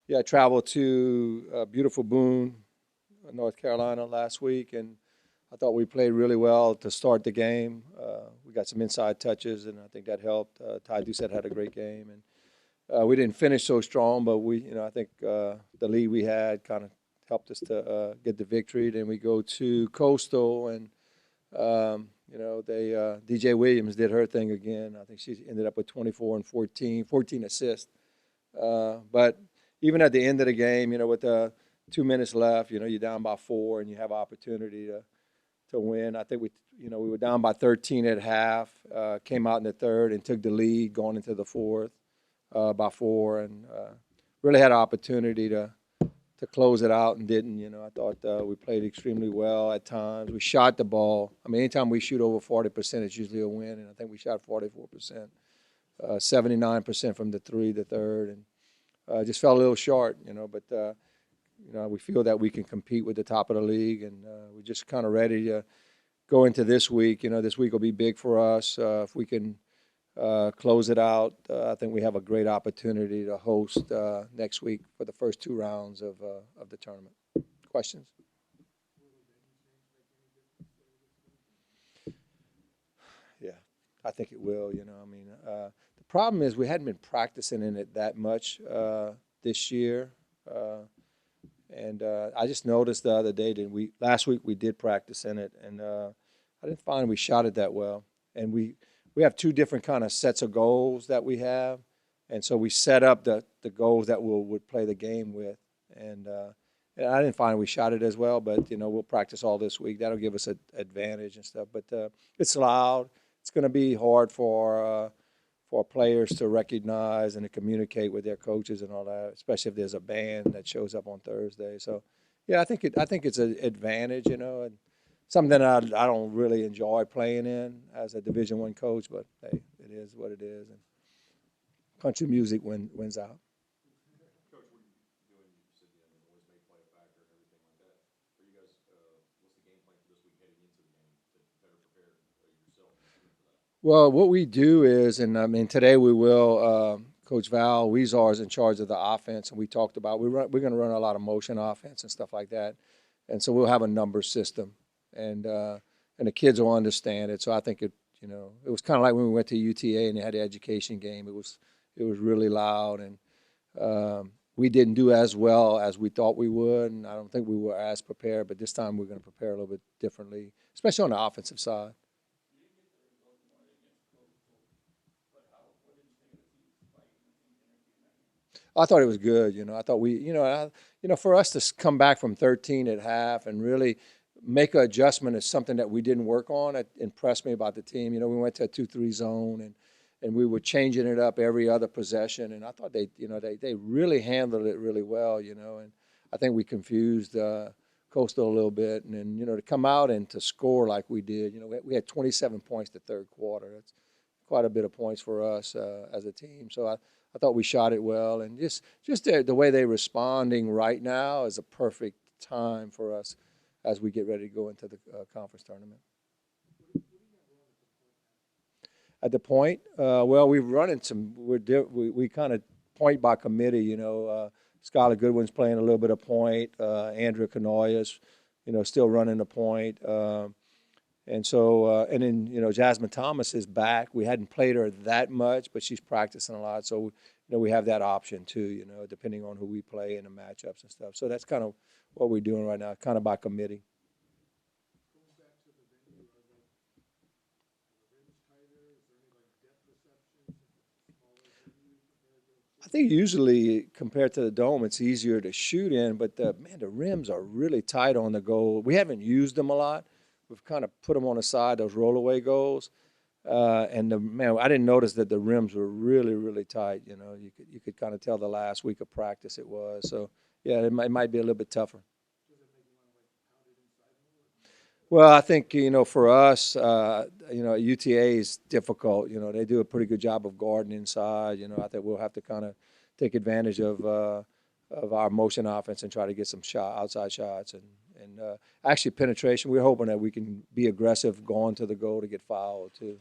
Yeah, I traveled to beautiful Boone, North Carolina last week, and I thought we played really well to start the game. We got some inside touches, and I think that helped. Ty Doucette had a great game, and we didn't finish so strong, but I think the lead we had kind of helped us to get the victory. Then we go to Coastal, and DJ Williams did her thing again. I think she ended up with 24 and 14 assists. But even at the end of the game, with 2 minutes left, you're down by four and you have opportunity to win. I think we were down by 13 at half, came out in the third and took the lead going into the fourth by four, and really had an opportunity to close it out and didn't. I thought we played extremely well at times. We shot the ball. I mean, anytime we shoot over 40%, it's usually a win, and I think we shot 44%. 79% from the three, the third, and just fell a little short, but we feel that we can compete with the top of the league, and we're just kind of ready to go into this week. This week will be big for us. If we can close it out, I think we have a great opportunity to host next week for the first two rounds of the tournament. Questions? Yeah, I think it will. The problem is we hadn't been practicing in it that much this year, and I just noticed the other day that last week we did practice in it, and I didn't find we shot it that well. And we have two different kind of sets of goals that we have, and so we set up the goals that would play the game with, and I didn't find we shot it as well. But we'll practice all this week. That'll give us an advantage and stuff. But it's loud. It's going to be hard for players to recognize and to communicate with their coaches and all that, especially if there's a band that shows up on Thursday. So, yeah, I think it's an advantage, and something that I don't really enjoy playing in as a Division I coach, but hey, it is what it is. And country music wins out. Coach, what are you doing? You said the noise may play a factor and everything like that. Are you guys, what's the game plan for this week heading into the game to better prepare yourself and the team for that? Well, what we do is, and I mean, today we will. Coach Val Weezar is in charge of the offense, and we talked about we're going to run a lot of motion offense and stuff like that, and so we'll have a number system, and the kids will understand it. So I think it was kind of like when we went to UTA and they had the education game. It was really loud, and we didn't do as well as we thought we would, and I don't think we were as prepared. But this time we're going to prepare a little bit differently, especially on the offensive side. I thought it was good. I thought for us to come back from 13 at half and really make an adjustment is something that we didn't work on. It impressed me about the team. We went to a 2-3 zone, and we were changing it up every other possession. And I thought they really handled it really well. And I think we confused Coastal a little bit. And then, to come out and to score like we did, we had 27 points the third quarter. That's quite a bit of points for us as a team. So I thought we shot it well, and just the way they're responding right now is a perfect time for us as we get ready to go into the conference tournament. At the point, well, we've run in some. We kind of point by committee. Skylar Goodwin's playing a little bit of point. Andrea Canoya's, still running the point. And so, and then, Jasmine Thomas is back. We hadn't played her that much, but she's practicing a lot. So, we have that option too, depending on who we play in the matchups and stuff. So that's kind of what we're doing right now, kind of by committee. Going back to the venue, are the rims tighter? Is there any depth perception since it's a smaller venue compared to? I think usually compared to the dome, it's easier to shoot in, but the rims are really tight on the goal. We haven't used them a lot. We've kind of put them on the side, those rollaway goals. And I didn't notice that the rims were really, really tight. You could kind of tell the last week of practice it was. So, yeah, it might be a little bit tougher. Does it make you want to pound it inside more? Well, I think, for us, UTA is difficult. They do a pretty good job of guarding inside. I think we'll have to kind of take advantage of our motion offense and try to get some outside shots and actually penetration. We're hoping that we can be aggressive going to the goal to get fouled too.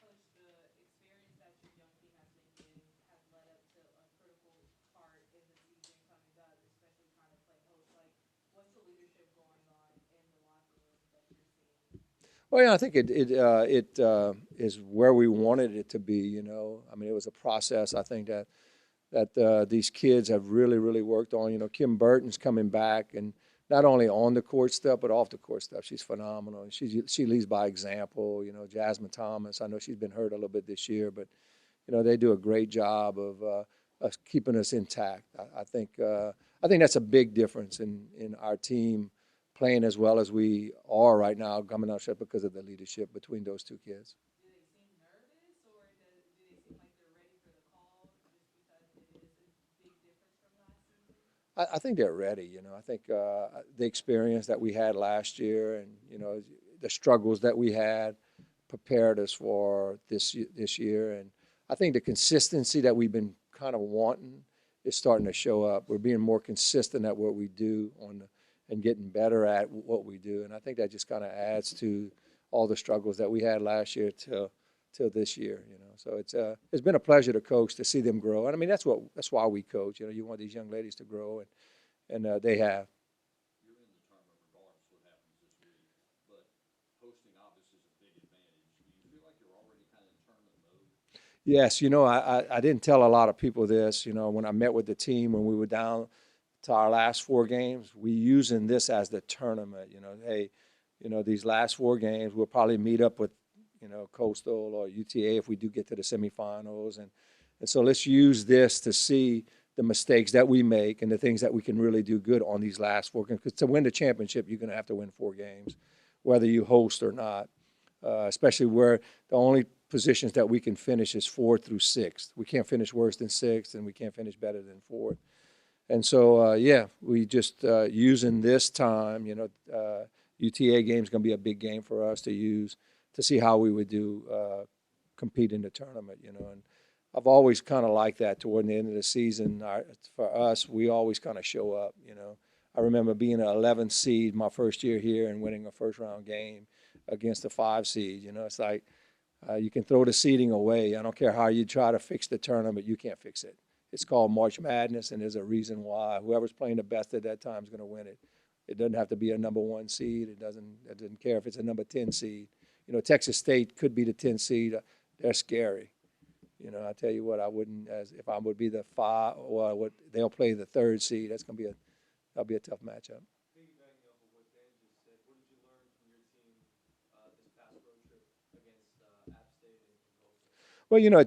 Coach, the experience that your young team has been getting has led up to a critical part in the season Well, yeah, I think it is where we wanted it to be. You know, I mean, it was a process. I think that these kids have really worked on. You know, Kim Burton's coming back, and not only on the court stuff, but off the court stuff. She's phenomenal. And she leads by example. You know, Jasmine Thomas. I know she's been hurt a little bit this year, but you know they do a great job of keeping us intact. I think that's a big difference in our team playing as well as we are right now, coming out shut because of the leadership between those two kids. Do they seem nervous, or do they seem like they're ready for the call just because it is a big difference from last season? I think they're ready. You know, I think the experience that we had last year, and you know, the struggles that we had, prepared us for this year. And I think the consistency that we've been kind of wanting is starting to show up. We're being more consistent at what we do and getting better at what we do. And I think that just kind of adds to all the struggles that we had last year till this year. You know, so it's been a pleasure to coach, to see them grow. And I mean that's why we coach. You know, you want these young ladies to grow, and they have. You're in the tournament regardless of what happens this week, but hosting obviously is a big advantage. Do you feel like you're already kind of in tournament mode? Yes, you know, I didn't tell a lot of people this. You know, when I met with the team when we were down to our last 4 games, we using this as the tournament. You know, hey, you know, these last 4 games, we'll probably meet up with, you know, Coastal or UTA if we do get to the semifinals. And so let's use this to see the mistakes that we make and the things that we can really do good on these last 4 games. Because to win the championship, you're going to have to win 4 games, whether you host or not, especially where the only positions that we can finish is 4th through 6th. We can't finish worse than 6th, and we can't finish better than 4th. And so, yeah, we just using this time, you know, UTA game is going to be a big game for us to use to see how we would do compete in the tournament, you know. And I've always kind of liked that toward the end of the season. For us, we always kind of show up, you know. I remember being an 11th seed my first year here and winning a first-round game against a 5 seed. You know, it's like you can throw the seeding away. I don't care how you try to fix the tournament, you can't fix it. It's called March Madness, and there's a reason why. Whoever's playing the best at that time is going to win it. It doesn't have to be a number 1 seed. It doesn't care if it's a number 10 seed. You know, Texas State could be the 10 seed. They're scary. You know, I tell you what, I wouldn't, as if I would be the 5, or they'll play the 3rd seed. That'll be a tough matchup. Piggybacking off of what Dan just said, what did you learn from your team this past road trip against App State and Coastal? Well, you know,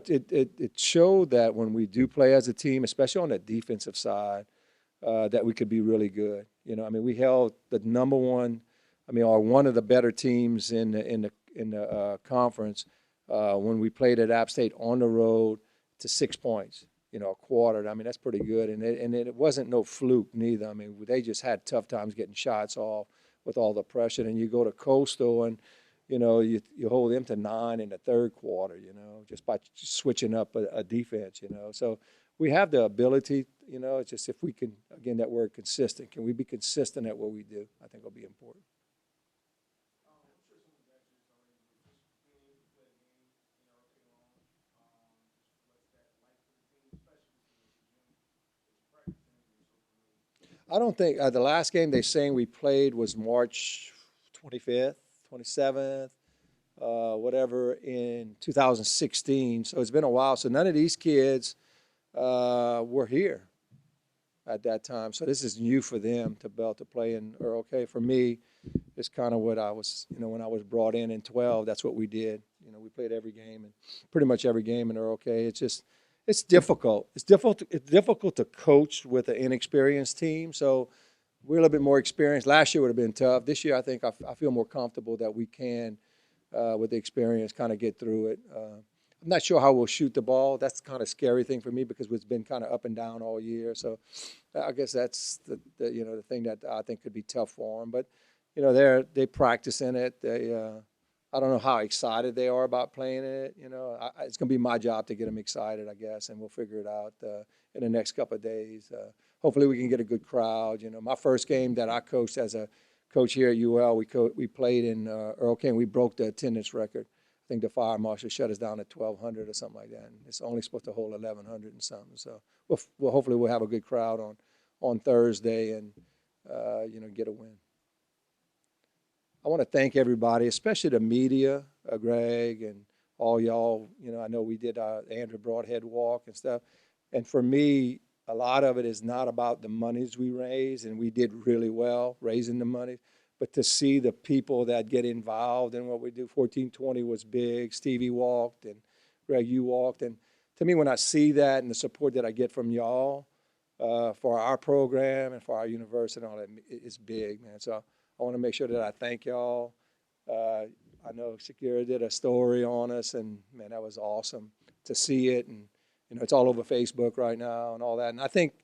it showed that when we do play as a team, especially on the defensive side, that we could be really good. You know, I mean, we held the number 1, or one of the better teams in the conference when we played at App State on the road to 6 points. You know, a quarter. I mean, that's pretty good. And it wasn't no fluke neither. I mean, they just had tough times getting shots off with all the pressure. And you go to Coastal and, you know, you hold them to 9 in the 3rd quarter, you know, just by switching up a defense, you know. So we have the ability, you know, it's just if we can, again, that word consistent. Can we be consistent at what we do? I think it'll be important. I'm sure some of that is already just being able to play a game, you know, okay long, just lets that life for the team, especially because it's a gym that you practice in and you're so familiar. I don't think the last game they saying we played was March 25th, 27th, whatever, in 2016. So it's been a while. So none of these kids were here at that time. So this is new for them to be able to play in Earl K. For me, it's kind of what I was, you know, when I was brought in 12, that's what we did. You know, we played every game and pretty much every game in Earl K. It's just, it's difficult. It's difficult to coach with an inexperienced team. So we're a little bit more experienced. Last year would have been tough. This year, I think I feel more comfortable that we can, with the experience, kind of get through it. I'm not sure how we'll shoot the ball. That's kind of scary thing for me because it's been kind of up and down all year. So I guess that's the you know, the thing that I think could be tough for them. But you know, they practice in it. I don't know how excited they are about playing it. You know, it's going to be my job to get them excited, I guess, and we'll figure it out in the next couple of days. Hopefully, we can get a good crowd. You know, my first game that I coached as a coach here at UL, we played in Earl King. We broke the attendance record. I think the fire marshal shut us down at 1,200 or something like that. And it's only supposed to hold 1,100 and something. So we'll hopefully we'll have a good crowd on Thursday and you know, get a win. I want to thank everybody, especially the media, Greg and all y'all. You know, I know we did Andrew Brodhead walk and stuff. And for me, a lot of it is not about the monies we raise, and we did really well raising the money, but to see the people that get involved in what we do. 1420 was big. Stevie walked, and Greg, you walked. And to me, when I see that and the support that I get from y'all for our program and for our university and all that, it's big, man. So I want to make sure that I thank y'all. I know Shakira did a story on us, and man, that was awesome to see it. And you know, it's all over Facebook right now and all that. And I think,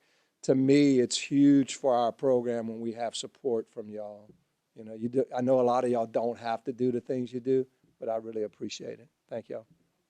to me, it's huge for our program when we have support from y'all. You know, I know a lot of y'all don't have to do the things you do, but I really appreciate it. Thank y'all.